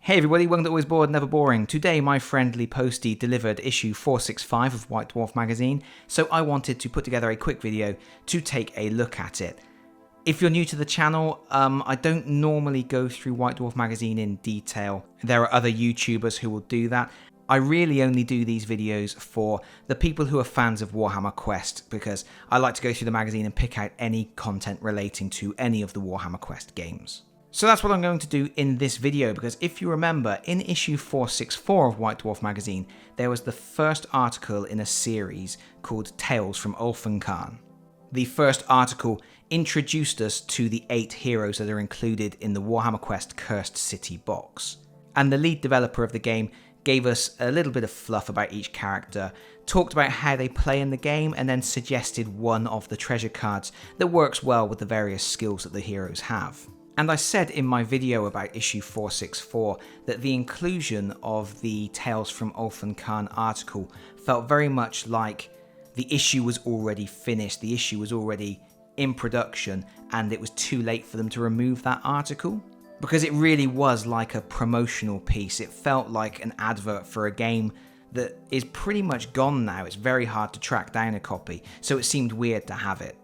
Hey everybody, welcome to Always Bored, Never Boring. Today my friendly postie delivered issue 465 of White Dwarf magazine, so I wanted to put together a quick video to take a look at it. If you're new to the channel, I don't normally go through White Dwarf magazine in detail. There are other YouTubers who will do that. I really only do these videos for the people who are fans of Warhammer Quest, because I like to go through the magazine and pick out any content relating to any of the Warhammer Quest games. So that's what I'm going to do in this video, because if you remember, in issue 464 of White Dwarf magazine, there was the first article in a series called Tales from Ulfenkarn. The first article introduced us to the 8 heroes that are included in the Warhammer Quest Cursed City box. And the lead developer of the game gave us a little bit of fluff about each character, talked about how they play in the game, and then suggested one of the treasure cards that works well with the various skills that the heroes have. And I said in my video about issue 464 that the inclusion of the Tales from Ulfenkarn article felt very much like the issue was already finished, the issue was already in production, and it was too late for them to remove that article. Because it really was like a promotional piece. It felt like an advert for a game that is pretty much gone now. It's very hard to track down a copy, so it seemed weird to have it.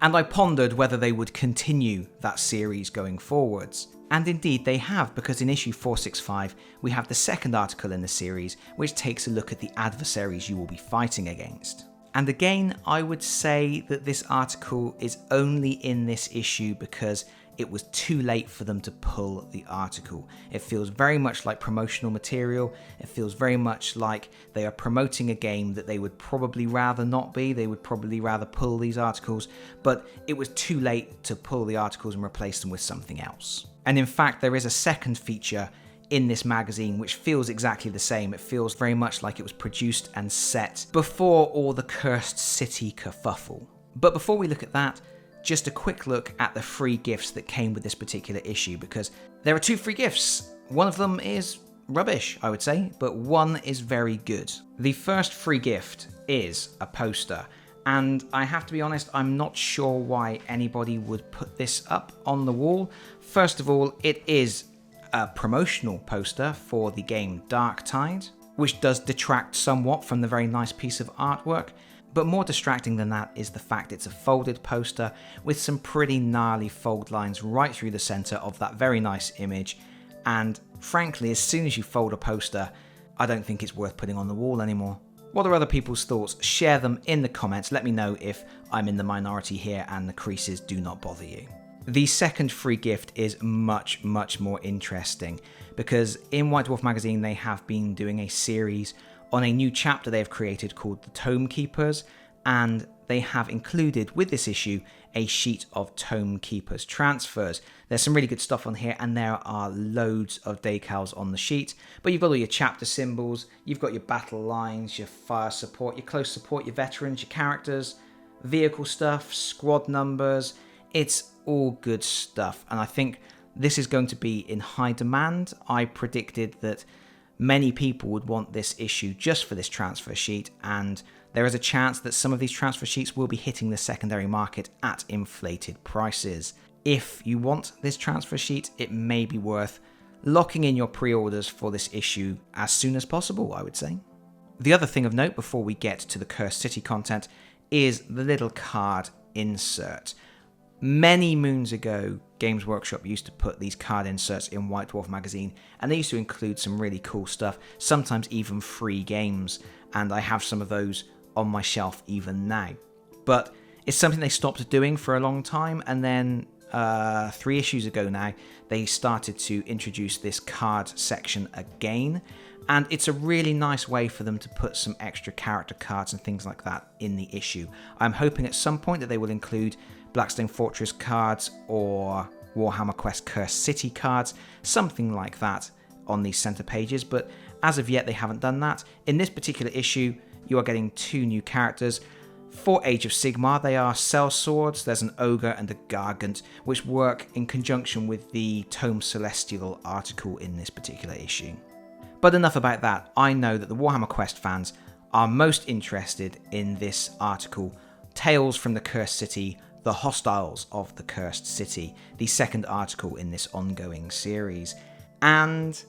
And I pondered whether they would continue that series going forwards. And indeed they have, because in issue 465 we have the second article in the series, which takes a look at the adversaries you will be fighting against. And again, I would say that this article is only in this issue because it was too late for them to pull the article. It feels very much like promotional material. It feels very much like they are promoting a game that they would probably rather not be. They would probably rather pull these articles, but it was too late to pull the articles and replace them with something else. And in fact, there is a second feature in this magazine which feels exactly the same. It feels very much like it was produced and set before all the Cursed City kerfuffle. But before we look at that, just a quick look at the free gifts that came with this particular issue, because there are 2 free gifts. One of them is rubbish, I would say, but one is very good. The first free gift is a poster, and I have to be honest, I'm not sure why anybody would put this up on the wall. First of all, it is a promotional poster for the game Darktide, which does detract somewhat from the very nice piece of artwork. But more distracting than that is the fact it's a folded poster with some pretty gnarly fold lines right through the centre of that very nice image. And frankly, as soon as you fold a poster, I don't think it's worth putting on the wall anymore. What are other people's thoughts? Share them in the comments. Let me know if I'm in the minority here and the creases do not bother you. The second free gift is much more interesting, because in White Dwarf magazine they have been doing a series on a new chapter they have created called the Tome Keepers, and they have included with this issue a sheet of Tome Keepers transfers. There's some really good stuff on here, and there are loads of decals on the sheet, but you've got all your chapter symbols, you've got your battle lines, your fire support, your close support, your veterans, your characters, vehicle stuff, squad numbers. It's all good stuff, and I think this is going to be in high demand. I predicted that many people would want this issue just for this transfer sheet, and there is a chance that some of these transfer sheets will be hitting the secondary market at inflated prices. If you want this transfer sheet, it may be worth locking in your pre-orders for this issue as soon as possible, I would say. The other thing of note before we get to the Cursed City content is the little card insert. Many moons ago, Games Workshop used to put these card inserts in White Dwarf magazine, and they used to include some really cool stuff, sometimes even free games, and I have some of those on my shelf even now. But it's something they stopped doing for a long time, and then 3 issues ago now, they started to introduce this card section again, and it's a really nice way for them to put some extra character cards and things like that in the issue. I'm hoping at some point that they will include Blackstone Fortress cards or Warhammer Quest Cursed City cards, something like that on these center pages, but as of yet they haven't done that. In this particular issue, you are getting 2 new characters. For Age of Sigmar, they are sellswords. There's an ogre and a gargant, which work in conjunction with the Tome Celestial article in this particular issue. But enough about that. I know that the Warhammer Quest fans are most interested in this article, Tales from the Cursed City, The Hostiles of the Cursed City, the second article in this ongoing series. And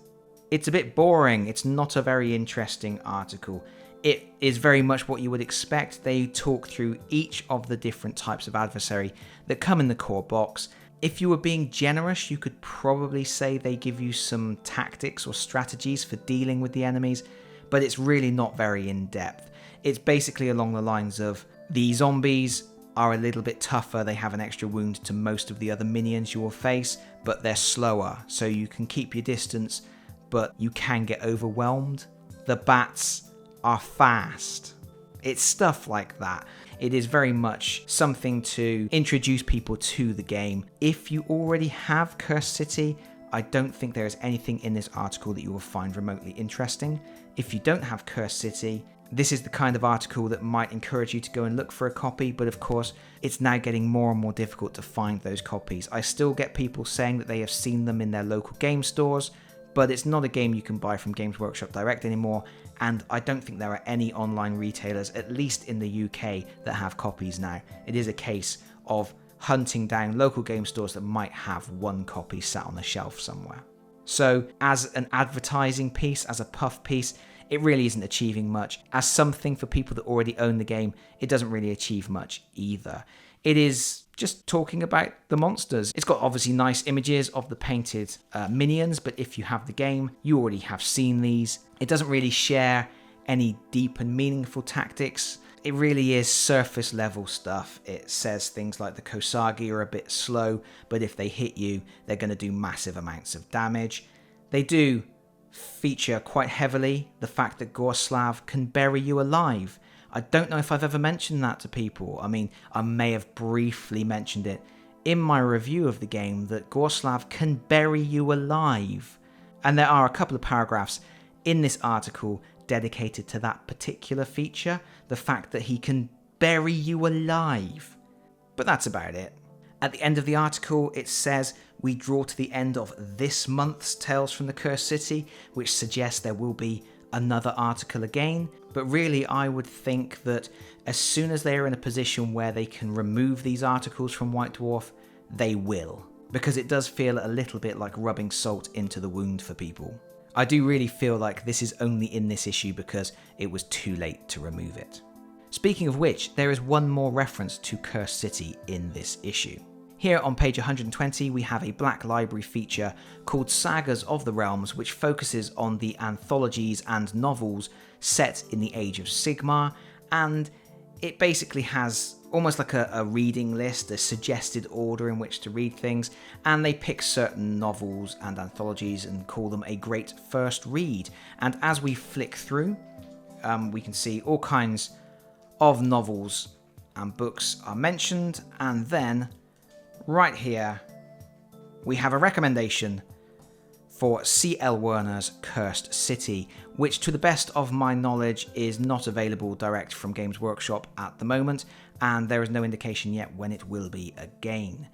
It's a bit boring. It's not a very interesting article. It is very much what you would expect. They talk through each of the different types of adversary that come in the core box. If you were being generous, you could probably say they give you some tactics or strategies for dealing with the enemies, but it's really not very in-depth. It's basically along the lines of, the zombies are a little bit tougher, they have an extra wound to most of the other minions you will face, but they're slower, so you can keep your distance, but you can get overwhelmed. The bats are fast. It's stuff like that. It is very much something to introduce people to the game. If you already have Cursed City, I don't think there is anything in this article that you will find remotely interesting. If you don't have Cursed City, this is the kind of article that might encourage you to go and look for a copy, but of course, it's now getting more and more difficult to find those copies. I still get people saying that they have seen them in their local game stores, but it's not a game you can buy from Games Workshop Direct anymore, and I don't think there are any online retailers, at least in the UK, that have copies now. It is a case of hunting down local game stores that might have one copy sat on the shelf somewhere. So, as an advertising piece, as a puff piece, it really isn't achieving much. As something for people that already own the game, it doesn't really achieve much either. It is just talking about the monsters. It's got obviously nice images of the painted minions, but if you have the game, you already have seen these. It doesn't really share any deep and meaningful tactics. It really is surface level stuff. It says things like the Kosagi are a bit slow, but if they hit you, they're going to do massive amounts of damage. They do feature quite heavily the fact that Gorslav can bury you alive. I don't know if I've ever mentioned that to people. I mean, I may have briefly mentioned it in my review of the game, that Gorslav can bury you alive. And there are a couple of paragraphs in this article dedicated to that particular feature, the fact that he can bury you alive. But that's about it. At the end of the article, it says, we draw to the end of this month's Tales from the Cursed City, which suggests there will be another article again. But really, I would think that as soon as they are in a position where they can remove these articles from White Dwarf, they will. Because it does feel a little bit like rubbing salt into the wound for people. I do really feel like this is only in this issue because it was too late to remove it. Speaking of which, there is one more reference to Cursed City in this issue. Here on page 120 we have a Black Library feature called Sagas of the Realms, which focuses on the anthologies and novels set in the Age of Sigmar, and it basically has almost like a reading list, a suggested order in which to read things, and they pick certain novels and anthologies and call them a great first read. And as we flick through, we can see all kinds of novels and books are mentioned, and then right here, we have a recommendation for C.L. Werner's Cursed City, which to the best of my knowledge is not available direct from Games Workshop at the moment, and there is no indication yet when it will be again.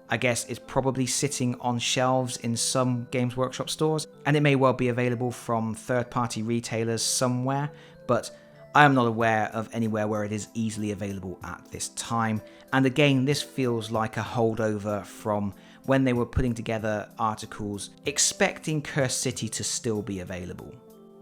I guess it's probably sitting on shelves in some Games Workshop stores, and it may well be available from third-party retailers somewhere, but I am not aware of anywhere where it is easily available at this time. And again, this feels like a holdover from when they were putting together articles expecting Cursed City to still be available.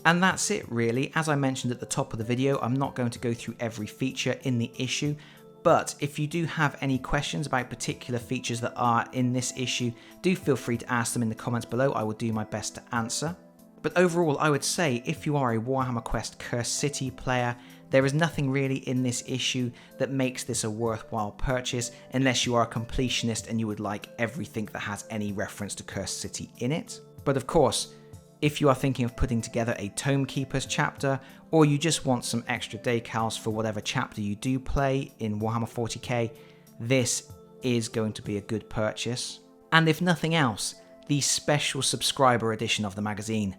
And that's it really. As I mentioned at the top of the video, I'm not going to go through every feature in the issue, but if you do have any questions about particular features that are in this issue, do feel free to ask them in the comments below. I will do my best to answer. But overall, I would say if you are a Warhammer Quest Cursed City player, there is nothing really in this issue that makes this a worthwhile purchase, unless you are a completionist and you would like everything that has any reference to Cursed City in it. But of course, if you are thinking of putting together a Tome Keepers chapter, or you just want some extra decals for whatever chapter you do play in Warhammer 40k, this is going to be a good purchase. And if nothing else, the special subscriber edition of the magazine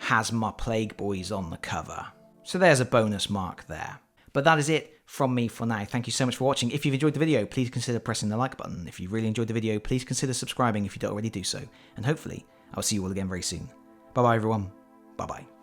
has my Plague Boys on the cover. So there's a bonus mark there. But that is it from me for now. Thank you so much for watching. If you've enjoyed the video, please consider pressing the like button. If you really enjoyed the video, please consider subscribing if you don't already do so. And hopefully, I'll see you all again very soon. Bye bye everyone. Bye bye.